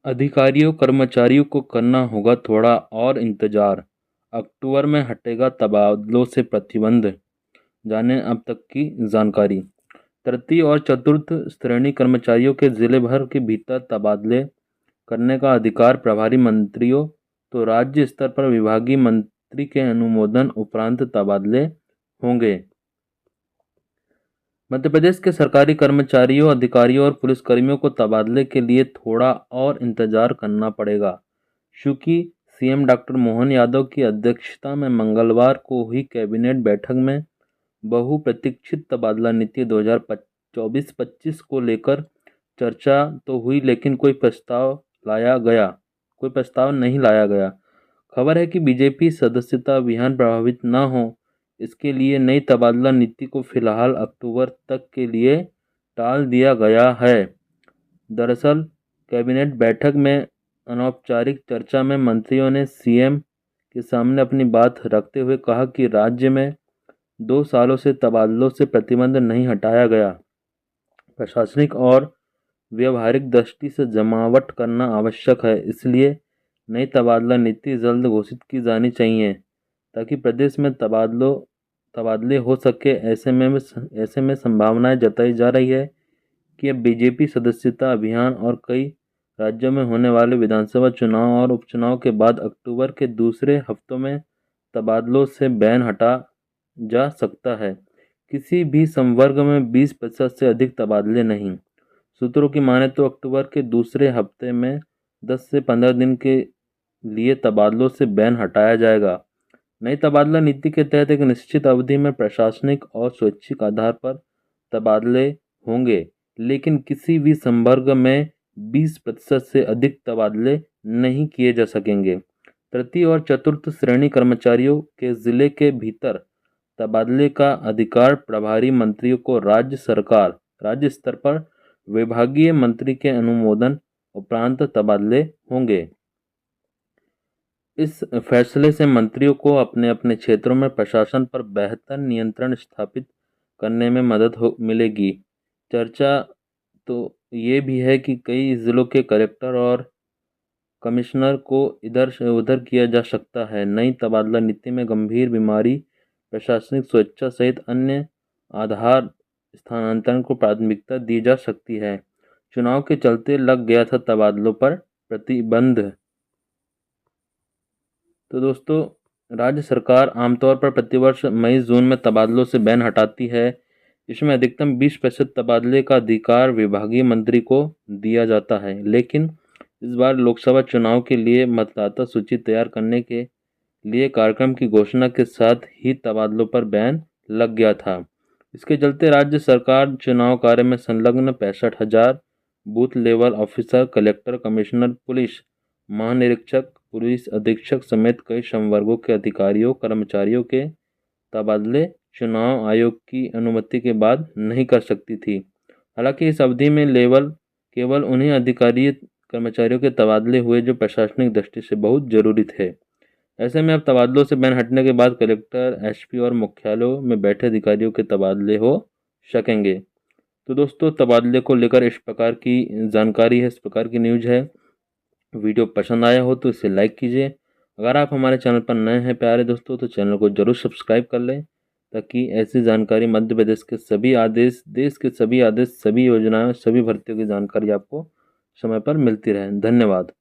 अधिकारियों कर्मचारियों को करना होगा थोड़ा और इंतजार, अक्टूबर में हटेगा तबादलों से प्रतिबंध। जानें अब तक की जानकारी। तृतीय और चतुर्थ श्रेणी कर्मचारियों के जिले भर के भीतर तबादले करने का अधिकार प्रभारी मंत्रियों तो राज्य स्तर पर विभागीय मंत्री के अनुमोदन उपरांत तबादले होंगे। मध्य प्रदेश के सरकारी कर्मचारियों, अधिकारियों और पुलिसकर्मियों को तबादले के लिए थोड़ा और इंतजार करना पड़ेगा, क्योंकि सीएम डॉक्टर मोहन यादव की अध्यक्षता में मंगलवार को हुई कैबिनेट बैठक में बहुप्रतीक्षित तबादला नीति 2024-25 को लेकर चर्चा तो हुई, लेकिन कोई प्रस्ताव नहीं लाया गया। खबर है कि बीजेपी सदस्यता अभियान प्रभावित न हो, इसके लिए नई तबादला नीति को फिलहाल अक्टूबर तक के लिए टाल दिया गया है। दरअसल कैबिनेट बैठक में अनौपचारिक चर्चा में मंत्रियों ने सीएम के सामने अपनी बात रखते हुए कहा कि राज्य में 2 सालों से तबादलों से प्रतिबंध नहीं हटाया गया। प्रशासनिक और व्यावहारिक दृष्टि से जमावट करना आवश्यक है, इसलिए नई तबादला नीति जल्द घोषित की जानी चाहिए ताकि प्रदेश में तबादले हो सके। ऐसे में संभावनाएं जताई जा रही है कि अब बीजेपी सदस्यता अभियान और कई राज्यों में होने वाले विधानसभा चुनाव और उपचुनाव के बाद अक्टूबर के दूसरे हफ्तों में तबादलों से बैन हटा जा सकता है। किसी भी संवर्ग में 20% से अधिक तबादले नहीं। सूत्रों की माने तो अक्टूबर के दूसरे हफ्ते में 10 से 15 दिन के लिए तबादलों से बैन हटाया जाएगा। नई तबादला नीति के तहत एक निश्चित अवधि में प्रशासनिक और स्वैच्छिक आधार पर तबादले होंगे, लेकिन किसी भी संवर्ग में 20% से अधिक तबादले नहीं किए जा सकेंगे। तृतीय और चतुर्थ श्रेणी कर्मचारियों के जिले के भीतर तबादले का अधिकार प्रभारी मंत्रियों को राज्य स्तर पर विभागीय मंत्री के अनुमोदन उपरांत तबादले होंगे। इस फैसले से मंत्रियों को अपने अपने क्षेत्रों में प्रशासन पर बेहतर नियंत्रण स्थापित करने में मदद मिलेगी। चर्चा तो ये भी है कि कई जिलों के कलेक्टर और कमिश्नर को इधर से उधर किया जा सकता है। नई तबादला नीति में गंभीर बीमारी, प्रशासनिक स्वेच्छा सहित अन्य आधार स्थानांतरण को प्राथमिकता दी जा सकती है। चुनाव के चलते लग गया था तबादलों पर प्रतिबंध। तो दोस्तों, राज्य सरकार आमतौर पर प्रतिवर्ष मई जून में तबादलों से बैन हटाती है। इसमें अधिकतम 20% तबादले का अधिकार विभागीय मंत्री को दिया जाता है, लेकिन इस बार लोकसभा चुनाव के लिए मतदाता सूची तैयार करने के लिए कार्यक्रम की घोषणा के साथ ही तबादलों पर बैन लग गया था। इसके चलते राज्य सरकार चुनाव कार्य में संलग्न 65,000 booth level officer, collector, commissioner, police महानिरीक्षक, पुलिस अधीक्षक समेत कई संवर्गों के अधिकारियों कर्मचारियों के तबादले चुनाव आयोग की अनुमति के बाद नहीं कर सकती थी। हालांकि इस अवधि में केवल उन्हीं अधिकारी कर्मचारियों के तबादले हुए जो प्रशासनिक दृष्टि से बहुत जरूरी थे। ऐसे में अब तबादलों से बैन हटने के बाद कलेक्टर, एसपी और मुख्यालयों में बैठे अधिकारियों के तबादले हो सकेंगे। तो दोस्तों, तबादले को लेकर इस प्रकार की जानकारी है, इस प्रकार की न्यूज़ है। वीडियो पसंद आया हो तो इसे लाइक कीजिए। अगर आप हमारे चैनल पर नए हैं प्यारे दोस्तों, तो चैनल को जरूर सब्सक्राइब कर लें ताकि ऐसी जानकारी मध्य प्रदेश के सभी आदेश, देश के सभी आदेश, सभी योजनाएं, सभी भर्तियों की जानकारी आपको समय पर मिलती रहे। धन्यवाद।